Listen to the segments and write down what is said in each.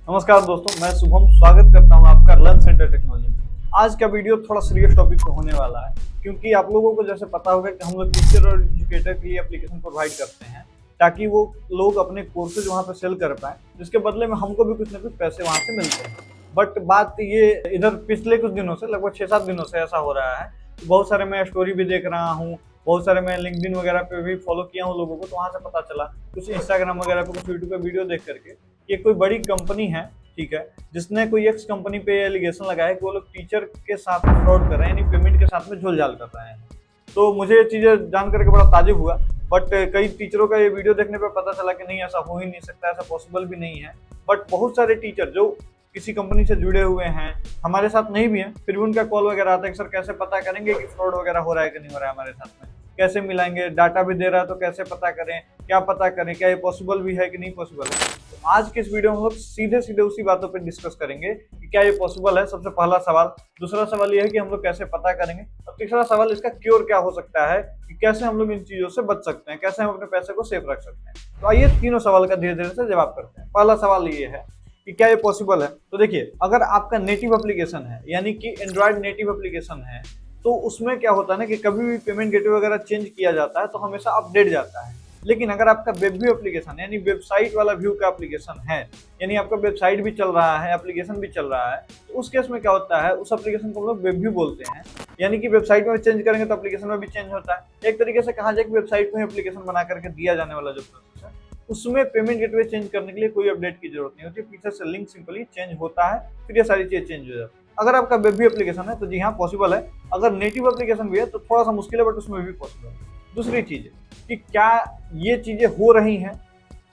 नमस्कार दोस्तों, मैं शुभम स्वागत करता हूं आपका लर्न सेंटर टेक्नोलॉजी में। आज का वीडियो थोड़ा सीरियस टॉपिक पे होने वाला है, क्योंकि आप लोगों को जैसे पता होगा कि हम लोग टीचर और एजुकेटर के लिए एप्लीकेशन प्रोवाइड करते हैं ताकि वो लोग अपने कोर्सेज वहाँ पे सेल कर पाएं, जिसके बदले में हमको भी कुछ ना कुछ पैसे वहाँ से मिलते हैं। बट बात ये इधर पिछले कुछ दिनों से, लगभग 6-7 दिनों से ऐसा हो रहा है। बहुत सारे मैं स्टोरी भी देख रहा हूँ, बहुत सारे मैं लिंक्डइन वगैरह पे भी फॉलो किया हूँ लोगों को, तो वहाँ से पता चला कुछ इंस्टाग्राम वगैरह पे, कुछ यूट्यूब पे वीडियो देख करके कि कोई बड़ी कंपनी है, ठीक है, जिसने कोई एक्स कंपनी पे एलिगेशन लगाया कि वो लोग टीचर के साथ फ्रॉड कर रहे हैं, यानी पेमेंट के साथ में झोल झाल कर रहे हैं। तो मुझे ये चीज़ें जान करके बड़ा ताजुब हुआ। बट कई टीचरों का ये वीडियो देखने पे पता चला कि नहीं, ऐसा हो ही नहीं सकता, ऐसा पॉसिबल भी नहीं है। बट बहुत सारे टीचर जो किसी कंपनी से जुड़े हुए हैं, हमारे साथ नहीं भी हैं, फिर भी उनका कॉल वगैरह आता है कि सर कैसे पता करेंगे कि फ्रॉड वगैरह हो रहा है कि नहीं हो रहा है हमारे साथ में, कैसे मिलाएंगे, डाटा भी दे रहा है तो कैसे पता करें, क्या पता करें, क्या ये पॉसिबल भी है कि नहीं पॉसिबल है। तो आज के इस वीडियो में हम लोग सीधे सीधे उसी बातों पर डिस्कस करेंगे कि क्या ये पॉसिबल है, सबसे पहला सवाल। दूसरा सवाल ये है कि हम लोग कैसे पता करेंगे, और तीसरा सवाल इसका क्योर क्या हो सकता है, कि कैसे हम लोग इन चीजों से बच सकते हैं, कैसे हम अपने पैसे को सेफ रख सकते हैं। तो आइए तीनों सवाल का धीरे धीरे से जवाब करते हैं। पहला सवाल ये है कि क्या ये पॉसिबल है। तो देखिए, अगर आपका नेटिव एप्लीकेशन है, यानी कि एंड्रॉयड नेटिव एप्लीकेशन है, तो उसमें क्या होता है ना कि कभी भी पेमेंट गेटवे वगैरह चेंज किया जाता है तो हमेशा अपडेट जाता है। लेकिन अगर आपका वेब व्यू एप्लीकेशन यानी वेबसाइट वाला व्यू का एप्लीकेशन है, यानी आपका वेबसाइट भी चल रहा है, एप्लीकेशन भी चल रहा है, तो उस केस में क्या होता है, उस एप्लीकेशन को हम लोग वेब व्यू बोलते हैं। यानी कि वेबसाइट में चेंज करेंगे तो एप्लीकेशन में भी चेंज होता है। एक तरीके से कहा जाए कि वेबसाइट में एप्लीकेशन बना करके दिया जाने वाला जो प्रोसेस है, उसमें पेमेंट गेटवे चेंज करने के लिए कोई अपडेट की जरूरत नहीं होती, पीछे से लिंक सिंपली चेंज होता है, फिर ये सारी चीजें चेंज हो जाती है। अगर आपका वेब व्यू एप्लीकेशन है तो जी हाँ पॉसिबल है। अगर नेटिव एप्लीकेशन भी है तो थोड़ा सा मुश्किल है, बट उसमें भी पॉसिबल है। दूसरी चीज कि क्या ये चीजें हो रही हैं,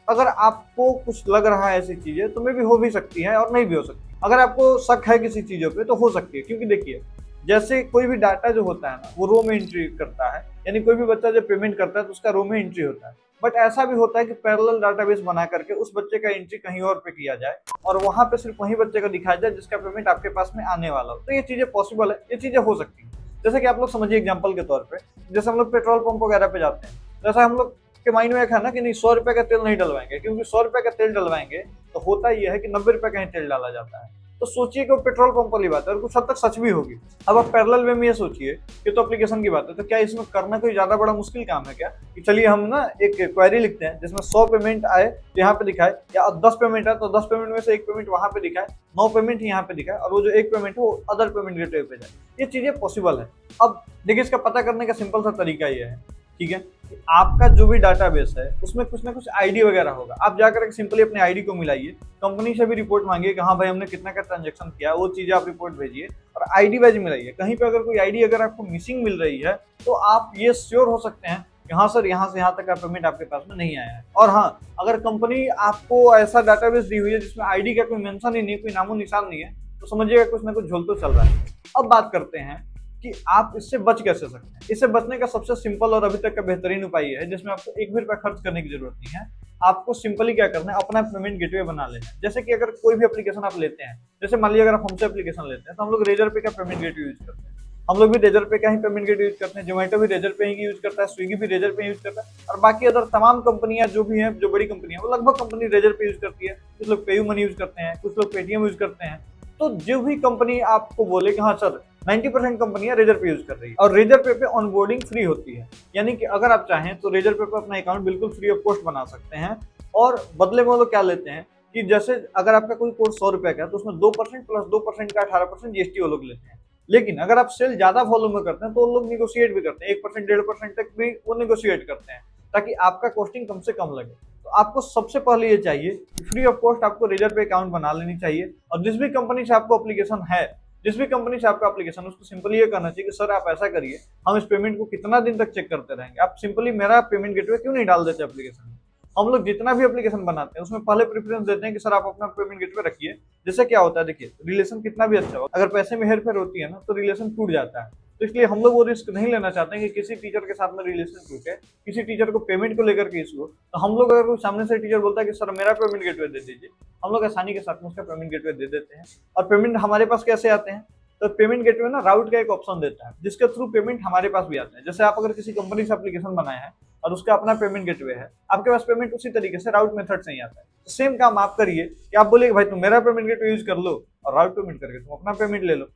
अगर आपको कुछ लग रहा है ऐसी चीजें, तो मे भी हो भी सकती है और नहीं भी हो सकती। अगर आपको शक है किसी चीजों पे तो हो सकती है, क्योंकि देखिए, जैसे कोई भी डाटा जो होता है ना, वो रो में एंट्री करता है, यानी कोई भी बच्चा जब पेमेंट करता है तो उसका रो में एंट्री होता है। बट ऐसा भी होता है कि पैरेलल डाटाबेस बना करके उस बच्चे का एंट्री कहीं और पे किया जाए और वहां पे सिर्फ वही बच्चे को दिखाया जाए जिसका पेमेंट आपके पास में आने वाला हो। तो ये चीजें पॉसिबल है, ये चीजें हो सकती है। जैसे कि आप लोग समझिए एग्जाम्पल के तौर पे, जैसे हम लोग पेट्रोल पंप वगैरह पे जाते हैं, जैसा हम लोग के माइंड में एक है ना कि नहीं, 100 रुपए का तेल नहीं डलवाएंगे, क्योंकि 100 रुपए का तेल डलवाएंगे तो होता यह है कि 90 रुपए का ही तेल डाला जाता है। तो सोचिए कि वो पेट्रोल पंप वाली बात है और कुछ हद तक सच भी होगी। अब आप पैरेलल वे में ये सोचिए कि तो एप्लीकेशन की बात है, तो क्या इसमें करना कोई ज्यादा बड़ा मुश्किल काम है क्या, कि चलिए हम ना एक क्वेरी लिखते हैं जिसमें 100 पेमेंट आए तो यहाँ पे दिखाए, या 10 पेमेंट आए तो 10 पेमेंट में से एक पेमेंट वहां पे दिखाए, 9 पेमेंट यहाँ पे दिखाए, और वो जो एक पेमेंट है वो अदर पेमेंट गेटवे पे जाए। ये चीजें पॉसिबल है। अब देखिए, इसका पता करने का सिंपल सा तरीका ये है, ठीक है, कि आपका जो भी डाटाबेस है उसमें कुछ ना कुछ आईडी वगैरह होगा। आप जाकर सिंपली अपने आईडी को मिलाइए, कंपनी से भी रिपोर्ट मांगिए कि हाँ भाई हमने कितना का ट्रांजेक्शन किया, वो चीजें आप रिपोर्ट भेजिए और आईडी वाइज मिलाइए। कहीं पे अगर कोई आईडी अगर आपको मिसिंग मिल रही है तो आप ये श्योर हो सकते हैं कि हाँ सर, यहाँ से यहाँ तक का पेमेंट आपके पास में नहीं आया है। और हाँ, अगर कंपनी आपको ऐसा डाटाबेस दी हुई है जिसमें आईडी का कोई मेंशन ही नहीं, कोई नामो निशान नहीं है, तो समझिएगा कुछ ना कुछ झोल तो चल रहा है। अब बात करते हैं कि आप इससे बच कैसे सकते हैं। इससे बचने का सबसे सिंपल और अभी तक का बेहतरीन उपाय है, जिसमें आपको एक भी रुपया खर्च करने की जरूरत नहीं है। आपको सिंपली क्या करना है, अपना पेमेंट गेटवे बना लेना है। जैसे कि अगर कोई भी एप्लीकेशन आप लेते हैं, जैसे मान लीजिए अगर आप हमसे एप्लीकेशन लेते हैं तो हम लोग रेजर पे का पेमेंट गेटवे यूज करते हैं। हम लोग भी रेजर पे का ही पेमेंट गेटवे यूज करते हैं, जोमेटो भी रेजर पे ही यूज करता है, स्विगी भी रेजर पे यूज करता है, और बाकी अदर तमाम कंपनियां जो भी हैं, जो बड़ी कंपनियां, वो लगभग कंपनी रेजर पे यूज करती है। कुछ लोग पेयू मनी यूज करते हैं, कुछ लोग पेटीएम यूज करते हैं। तो जो भी कंपनी आपको बोले कि हाँ सर 90% कंपनियां रेजर पे यूज कर रही है, और रेजर पे ऑनबोर्डिंग फ्री होती है, यानी कि अगर आप चाहें तो रेजर पे अपना अकाउंट बिल्कुल फ्री ऑफ कॉस्ट बना सकते हैं। और बदले में वो लोग क्या लेते हैं कि जैसे अगर आपका कोई कोर्स 100 रुपए का है तो उसमें 2% प्लस 2% का 18% जीएसटी वो लोग लेते हैं। लेकिन अगर आप सेल ज्यादा वॉल्यूम में करते हैं तो वो लोग निगोशिएट भी करते हैं, 1% 1.5% तक भी वो निगोशिएट करते हैं, ताकि आपका कॉस्टिंग कम से कम लगे। तो आपको सबसे पहले ये चाहिए कि फ्री ऑफ कॉस्ट आपको रेजर पे अकाउंट बना लेनी चाहिए, और जिस भी कंपनी से आपको एप्लीकेशन है, जिस भी कंपनी से आपका एप्लीकेशन, उसको सिंपली ये करना चाहिए कि सर आप ऐसा करिए, हम इस पेमेंट को कितना दिन तक चेक करते रहेंगे, आप सिंपली मेरा पेमेंट गेटवे क्यों नहीं डाल देते एप्लीकेशन में। हम लोग जितना भी एप्लीकेशन बनाते हैं उसमें पहले प्रेफरेंस देते हैं कि सर आप अपना पेमेंट गेटवे रखिए। जैसे क्या होता है, देखिए, रिलेशन कितना भी अच्छा हो, अगर पैसे में हेरफेर होती है ना तो रिलेशन टूट जाता है। तो इसलिए हम लोग वो रिस्क नहीं लेना चाहते हैं कि किसी टीचर के साथ में रिलेशन टूटे, किसी टीचर को पेमेंट को लेकर के इशू हो। तो हम लोग अगर सामने से टीचर बोलता है कि सर मेरा पेमेंट गेटवे दे दीजिए, हम लोग आसानी के साथ में उसका पेमेंट गेटवे दे देते हैं। और पेमेंट हमारे पास कैसे आते हैं, तो पेमेंट गेटवे ना राउट का एक ऑप्शन देता है जिसके थ्रू पेमेंट हमारे पास भी आता है। जैसे आप अगर किसी कंपनी से एप्लीकेशन बनाए हैं और उसका अपना पेमेंट गेटवे है, आपके पास पेमेंट उसी तरीके से राउट मेथड से ही आता है। तो सेम काम आप करिए कि आप बोलिए भाई तुम मेरा पेमेंट गेटवे यूज कर लो और राउट पेमेंट करके तुम अपना पेमेंट ले लो।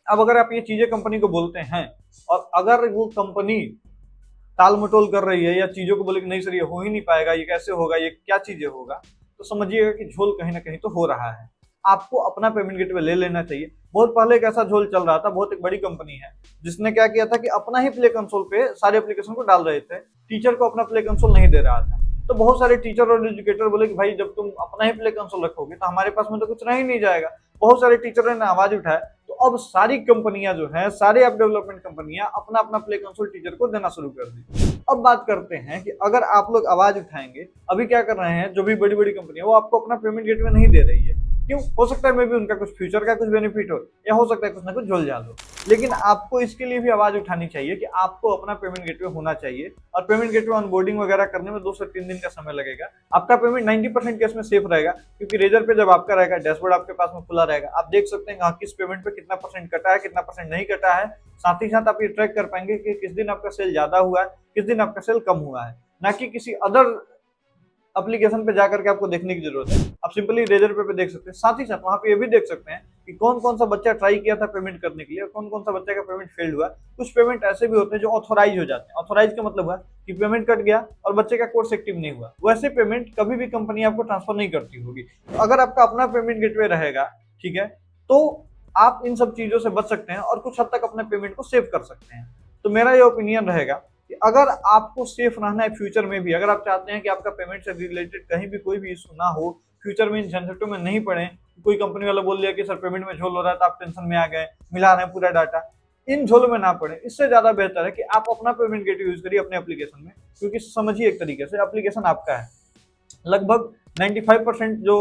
अब अगर आप ये चीजें कंपनी को बोलते हैं और अगर वो कंपनी टाल मटोल कर रही है या चीजों को बोले कि नहीं सर ये हो ही नहीं पाएगा, ये कैसे होगा, ये क्या चीजें होगा, तो समझिएगा कि झोल कहीं ना कहीं तो हो रहा है। आपको अपना पेमेंट गेटवे ले लेना चाहिए। बहुत पहले एक ऐसा झोल चल रहा था, बहुत एक बड़ी कंपनी है जिसने क्या किया था कि अपना ही प्ले कंसोल पे सारे एप्लीकेशन को डाल रहे थे, टीचर को अपना प्ले कंसोल नहीं दे रहा था। तो बहुत सारे टीचर और एजुकेटर बोले कि भाई जब तुम अपना ही प्ले कंसोल रखोगे तो हमारे पास में तो कुछ रह ही नहीं जाएगा। बहुत सारे टीचरों ने आवाज उठाया, तो अब सारी कंपनियां जो है, सारे ऐप डेवलपमेंट कंपनियां अपना अपना प्ले कंसोल टीचर को देना शुरू कर दी। अब बात करते हैं कि अगर आप लोग आवाज उठाएंगे, अभी क्या कर रहे हैं जो भी बड़ी बड़ी कंपनियां, वो आपको अपना पेमेंट गेटवे नहीं दे रही है। क्यों? हो सकता है मे भी उनका कुछ फ्यूचर का कुछ बेनिफिट हो, या हो सकता है कुछ ना कुछ झोल झाल हो। लेकिन आपको इसके लिए भी आवाज उठानी चाहिए कि आपको अपना पेमेंट गेटवे होना चाहिए। और पेमेंट गेटवे ऑनबोर्डिंग वगैरह करने में 2 से 3 दिन का समय लगेगा। आपका पेमेंट 90% केस में सेफ रहेगा, क्योंकि रेजर पे जब आपका रहेगा, डैशबोर्ड आपके पास में खुला रहेगा, आप देख सकते हैं किस पेमेंट पे कितना परसेंट कटा है, कितना परसेंट नहीं कटा है। साथ ही साथ आप ये ट्रैक कर पाएंगे कि किस दिन आपका सेल ज्यादा हुआ है, किस दिन आपका सेल कम हुआ है, ना कि किसी अदर एप्लीकेशन पे जाकर के आपको देखने की जरूरत है। आप सिंपली रेजर पे देख सकते हैं। साथ ही साथ वहां पे ये भी देख सकते हैं कि कौन कौन सा बच्चा ट्राई किया था पेमेंट करने के लिए, कौन कौन सा बच्चे का पेमेंट फेल्ड हुआ। कुछ पेमेंट ऐसे भी होते हैं जो ऑथोराइज हो जाते हैं। ऑथोराइज का मतलब हुआ कि पेमेंट कट गया और बच्चे का कोर्स एक्टिव नहीं हुआ। वैसे पेमेंट कभी भी कंपनी आपको ट्रांसफर नहीं करती होगी। तो अगर आपका अपना पेमेंट गेटवे रहेगा, ठीक है, तो आप इन सब चीजों से बच सकते हैं और कुछ हद तक अपने पेमेंट को सेव कर सकते हैं। तो मेरा ये ओपिनियन रहेगा कि अगर आपको सेफ रहना है फ्यूचर में भी, अगर आप चाहते हैं कि आपका पेमेंट से रिलेटेड कहीं भी कोई भी इशू ना हो, फ्यूचर में इन झंझटों में नहीं पड़े, कोई कंपनी वाला बोल दिया कि सर पेमेंट में झोल हो रहा है तो आप टेंशन में आ गए, मिला रहे हैं पूरा डाटा, इन झोलों में ना पड़े, इससे ज्यादा बेहतर है कि आप अपना पेमेंट गेटवे यूज करिए अपने एप्लीकेशन में। क्योंकि समझिए एक तरीके से एप्लीकेशन आपका है, लगभग 95% जो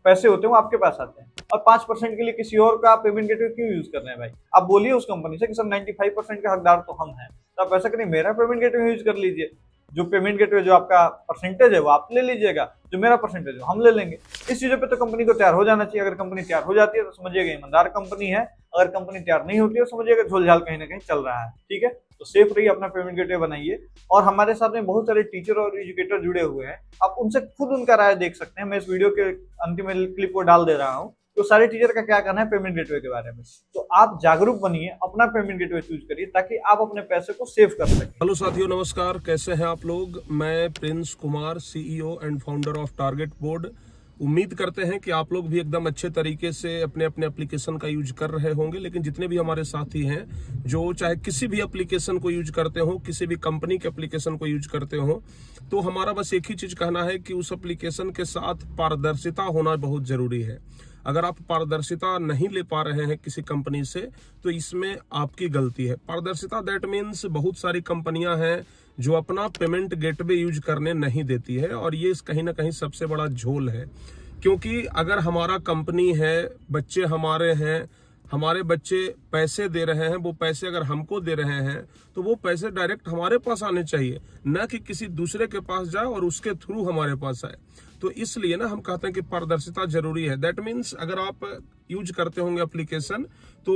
पैसे होते हैं वो आपके पास आते हैं, और 5% के लिए किसी और का पेमेंट गेटवे क्यों यूज कर रहे हैं भाई। आप बोलिए उस कंपनी से कि सर 95% के हकदार तो हम हैं, तो आप ऐसा करिए मेरा पेमेंट गेटवे यूज कर लीजिए। जो पेमेंट गेटवे जो आपका परसेंटेज है वो आप ले लीजिएगा, जो मेरा परसेंटेज है हम ले लेंगे। इस चीजों पे तो कंपनी को तैयार हो जाना चाहिए। अगर कंपनी तैयार हो जाती है तो समझिएगा ईमानदार कंपनी है, अगर कंपनी तैयार नहीं होती है तो समझिएगा झोलझाल कहीं ना कहीं चल रहा है। ठीक है, तो सेफ रहिए, अपना पेमेंट गेटवे बनाइए। और हमारे साथ में बहुत सारे टीचर और एजुकेटर जुड़े हुए हैं, आप उनसे खुद उनका राय देख सकते हैं। मैं इस वीडियो के अंतिम में क्लिप को डाल दे रहा हूँ, तो सारे टीचर का क्या कहना है पेमेंट गेटवे के बारे में। तो आप जागरूक बनिए, अपना पेमेंट गेटवे चूज करिए ताकि आप अपने पैसे को सेव कर सकें। हेलो साथियों, नमस्कार। कैसे हैं आप लोग? मैं Prince Kumar, CEO and founder of target board. उम्मीद करते हैं कि आप लोग भी एकदम अच्छे तरीके से अपने अपने एप्लीकेशन का यूज कर रहे होंगे। लेकिन जितने भी हमारे साथी हैं जो चाहे किसी भी एप्लीकेशन को यूज करते हो, किसी भी कंपनी के एप्लीकेशन को यूज करते हो, तो हमारा बस एक ही चीज कहना है कि उस एप्लीकेशन के साथ पारदर्शिता होना बहुत जरूरी है। अगर आप पारदर्शिता नहीं ले पा रहे हैं किसी कंपनी से, तो इसमें आपकी गलती है। पारदर्शिता दैट मीन्स बहुत सारी कंपनियां हैं जो अपना पेमेंट गेटवे यूज करने नहीं देती है, और ये कहीं ना कहीं सबसे बड़ा झोल है। क्योंकि अगर हमारा कंपनी है, बच्चे हमारे हैं, हमारे बच्चे पैसे दे रहे हैं, वो पैसे अगर हमको दे रहे हैं तो वो पैसे डायरेक्ट हमारे पास आने चाहिए, न कि किसी दूसरे के पास जाए और उसके थ्रू हमारे पास आए। तो इसलिए ना हम कहते हैं कि पारदर्शिता जरूरी है। दैट मीन्स अगर आप यूज करते होंगे एप्लीकेशन, तो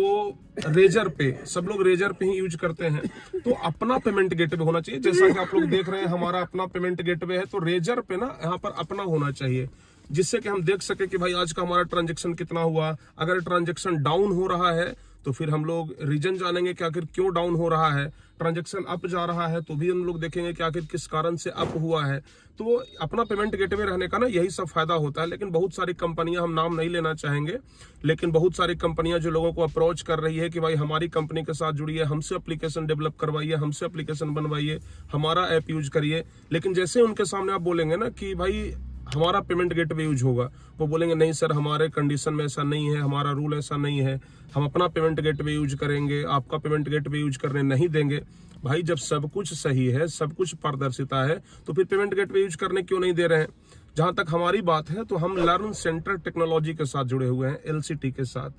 रेजर पे, सब लोग रेजर पे ही यूज करते हैं, तो अपना पेमेंट गेटवे होना चाहिए। जैसा कि आप लोग देख रहे हैं हमारा अपना पेमेंट गेटवे है, तो रेजर पे ना यहाँ पर अपना होना चाहिए, जिससे कि हम देख सके कि भाई आज का हमारा ट्रांजैक्शन कितना हुआ। अगर ट्रांजैक्शन डाउन हो रहा है तो फिर हम लोग रीजन जानेंगे कि आखिर क्यों डाउन हो रहा है। ट्रांजैक्शन अप जा रहा है तो भी हम लोग देखेंगे कि आखिर किस कारण से अप हुआ है। तो अपना पेमेंट गेटवे रहने का ना यही सब फायदा होता है। लेकिन बहुत सारी कंपनियां, हम नाम नहीं लेना चाहेंगे, लेकिन बहुत सारी कंपनियां जो लोगों को अप्रोच कर रही है कि भाई हमारी कंपनी के साथ जुड़िए, हमसे एप्लीकेशन डेवलप करवाइए, हमसे एप्लीकेशन बनवाइए, हमारा ऐप यूज करिए। लेकिन जैसे उनके सामने आप बोलेंगे ना कि भाई हमारा पेमेंट गेटवे यूज होगा, वो बोलेंगे नहीं सर, हमारे कंडीशन में ऐसा नहीं है, हमारा रूल ऐसा नहीं है, हम अपना पेमेंट गेटवे यूज करेंगे, आपका पेमेंट गेटवे यूज करने नहीं देंगे। भाई जब सब कुछ सही है, सब कुछ पारदर्शिता है, तो फिर पेमेंट गेटवे यूज करने क्यों नहीं दे रहे हैं? जहां तक हमारी बात है तो हम लर्न सेंटर टेक्नोलॉजी के साथ जुड़े हुए हैं, LCT के साथ।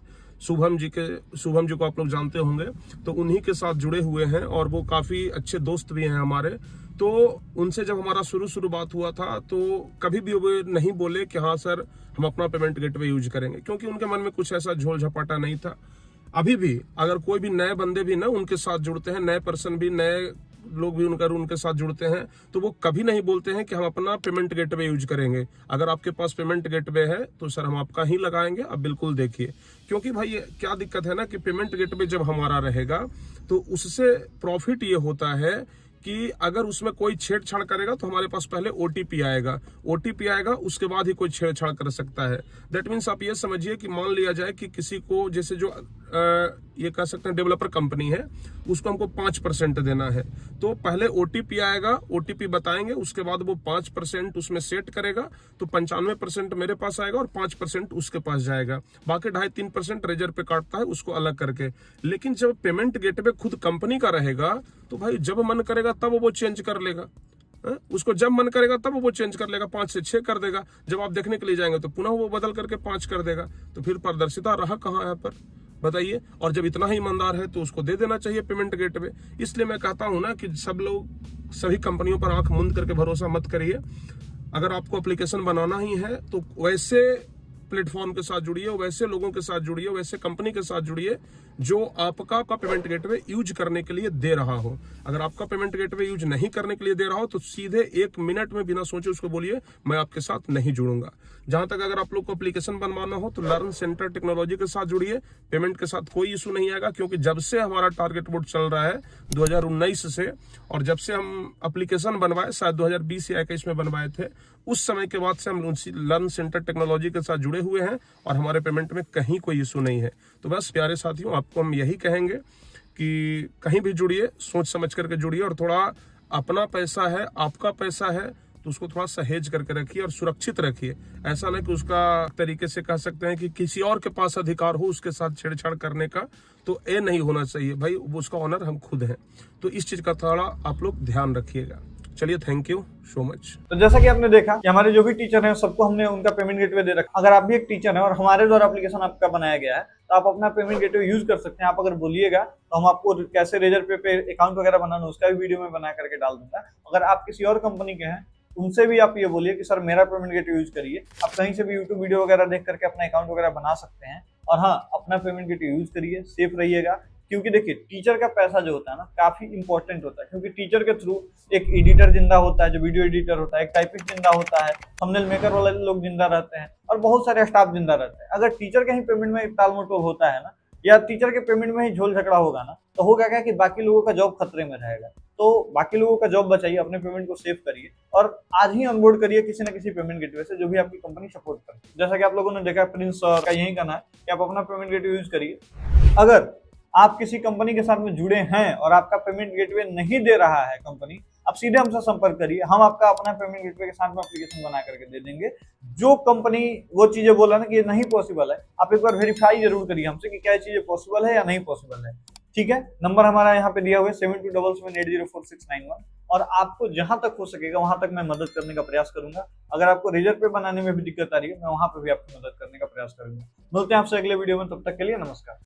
शुभम जी को आप लोग जानते होंगे, तो उन्हीं के साथ जुड़े हुए हैं, और वो काफी अच्छे दोस्त भी हैं हमारे। तो उनसे जब हमारा शुरू बात हुआ था, तो कभी भी वो नहीं बोले कि हाँ सर हम अपना पेमेंट गेटवे यूज करेंगे, क्योंकि उनके मन में कुछ ऐसा झोल झपाटा नहीं था। अभी भी अगर कोई भी नए बंदे भी ना उनके साथ जुड़ते हैं, नए पर्सन भी, नए लोग भी उनके साथ जुड़ते हैं, तो वो कभी नहीं बोलते हैं कि हम अपना पेमेंट गेटवे यूज करेंगे। अगर आपके पास पेमेंट गेटवे है तो सर हम आपका ही लगाएंगे, आप बिल्कुल देखिए। क्योंकि भाई क्या दिक्कत है ना कि पेमेंट गेटवे जब हमारा रहेगा तो उससे प्रॉफिट ये होता है कि अगर उसमें कोई छेड़छाड़ करेगा तो हमारे पास पहले ओटीपी आएगा, ओटीपी आएगा उसके बाद ही कोई छेड़छाड़ कर सकता है। दैट मीन्स आप ये समझिए कि मान लिया जाए कि किसी को, जैसे जो ये कह सकते हैं डेवलपर कंपनी है, उसको हमको 5% देना है, तो पहले ओटीपी आएगा, ओटीपी बताएंगे, उसके बाद वो 5% उसमें सेट करेगा, तो 95% मेरे पास आएगा और 5% उसके पास जाएगा, बाकी 2.5-3% रेजर पे काटता है उसको अलग करके। लेकिन जब पेमेंट गेटवे खुद कंपनी का रहेगा तो भाई जब मन करेगा तब वो चेंज कर लेगा, उसको जब मन करेगा तब वो चेंज कर लेगा, 5 से 6 कर देगा, जब आप देखने के लिए जाएंगे तो पुनः वो बदल करके 5 कर देगा। तो फिर पारदर्शिता रहा कहाँ यहाँ पर, बताइए। और जब इतना ही ईमानदार है तो उसको दे देना चाहिए पेमेंट गेटवे। इसलिए मैं कहता हूं ना कि सब लोग सभी कंपनियों पर आंख मूंद करके भरोसा मत करिए। अगर आपको एप्लीकेशन बनाना ही है तो वैसे प्लेटफॉर्म के साथ जुड़िए, वैसे लोगों के साथ जुड़िए, वैसे कंपनी के साथ जुड़िए जो आपका पेमेंट गेटवे यूज करने के लिए दे रहा हो। अगर आपका पेमेंट गेटवे यूज नहीं करने के लिए दे रहा हो तो सीधे 1 मिनट में बिना सोचे उसको बोलिए मैं आपके साथ नहीं जुड़ूंगा। जहां तक अगर आप लोग को एप्लीकेशन बनवाना हो तो लर्न सेंटर टेक्नोलॉजी के साथ जुड़िए, पेमेंट के साथ कोई इशू नहीं आएगा। क्योंकि जब से हमारा टारगेट बोर्ड चल रहा है 2019 से, और जब से हम एप्लीकेशन बनवाए शायद 2020 या 21 में बनवाए थे, उस समय के बाद से हम लर्न सेंटर टेक्नोलॉजी के साथ जुड़े हुए हैं और हमारे पेमेंट में कहीं कोई इशू नहीं है। तो बस प्यारे साथियों, आपको हम यही कहेंगे कि कहीं भी जुड़िए सोच समझ करके जुड़िए, और थोड़ा अपना पैसा है, आपका पैसा है, तो उसको थोड़ा सहेज करके रखिए और सुरक्षित रखिए। ऐसा नहीं कि उसका तरीके से कह सकते हैं कि किसी और के पास अधिकार हो उसके साथ छेड़छाड़ करने का, तो ये नहीं होना चाहिए भाई, उसका ऑनर हम खुद हैं। तो इस चीज का थोड़ा आप लोग ध्यान रखिएगा। चलिए, थैंक यू सो मच। तो जैसा कि आपने देखा कि हमारे जो भी टीचर हैं सबको हमने उनका पेमेंट गेटवे दे रखा। अगर आप भी एक टीचर हैं और हमारे द्वारा एप्लीकेशन आपका बनाया गया है तो आप अपना पेमेंट गेटवे यूज कर सकते हैं। आप अगर बोलिएगा तो हम आपको कैसे रेजर पे अकाउंट वगैरह बनाना उसका भी वीडियो में बना करके डाल दूंगा। अगर आप किसी और कंपनी के हैं उनसे भी आप ये बोलिए कि सर मेरा पेमेंट गेटवे यूज करिए। आप कहीं से भी यूट्यूब वीडियो वगैरह देख करके अपना अकाउंट वगैरह बना सकते हैं। और हाँ, अपना पेमेंट गेटवे यूज करिए, सेफ रहिएगा। क्योंकि देखिए टीचर का पैसा जो होता है ना काफी इंपॉर्टेंट होता है, क्योंकि टीचर के थ्रू एक एडिटर जिंदा होता है, जो वीडियो एडिटर होता है, एक टाइपिस्ट जिंदा होता है, थंबनेल मेकर वाले लोग जिंदा रहते हैं और बहुत सारे स्टाफ जिंदा रहते हैं। अगर टीचर का ही पेमेंट में टाल मटोल होता है ना, या टीचर के पेमेंट में ही झोल झगड़ा होगा ना, तो होगा क्या कि बाकी लोगों का जॉब खतरे में रहेगा। तो बाकी लोगों का जॉब बचाइए, अपने पेमेंट को सेव करिए और आज ही ऑनबोर्ड करिए किसी न किसी पेमेंट गेटवे से जो भी आपकी कंपनी सपोर्ट करती है। जैसा कि आप लोगों ने देखा प्रिंस सर का यही कहना है कि आप अपना पेमेंट गेटवे यूज करिए। अगर आप किसी कंपनी के साथ में जुड़े हैं और आपका पेमेंट गेटवे नहीं दे रहा है कंपनी, आप सीधे हमसे संपर्क करिए, हम आपका अपना पेमेंट गेटवे के साथ में एप्लीकेशन बना करके दे देंगे। जो कंपनी वो चीजें बोला ना कि ये नहीं पॉसिबल है, आप एक बार वेरीफाई जरूर करिए हमसे कि क्या ये चीजें पॉसिबल है या नहीं पॉसिबल है। ठीक है, नंबर हमारा यहाँ पे दिया हुआ है 7277804691, और आपको जहां तक हो सकेगा वहां तक मैं मदद करने का प्रयास करूंगा। अगर आपको रेजर पे बनाने में भी दिक्कत आ रही है, मैं वहां पे भी आपकी मदद करने का प्रयास करूंगा। मिलते हैं आपसे अगले वीडियो में, तब तक के लिए नमस्कार।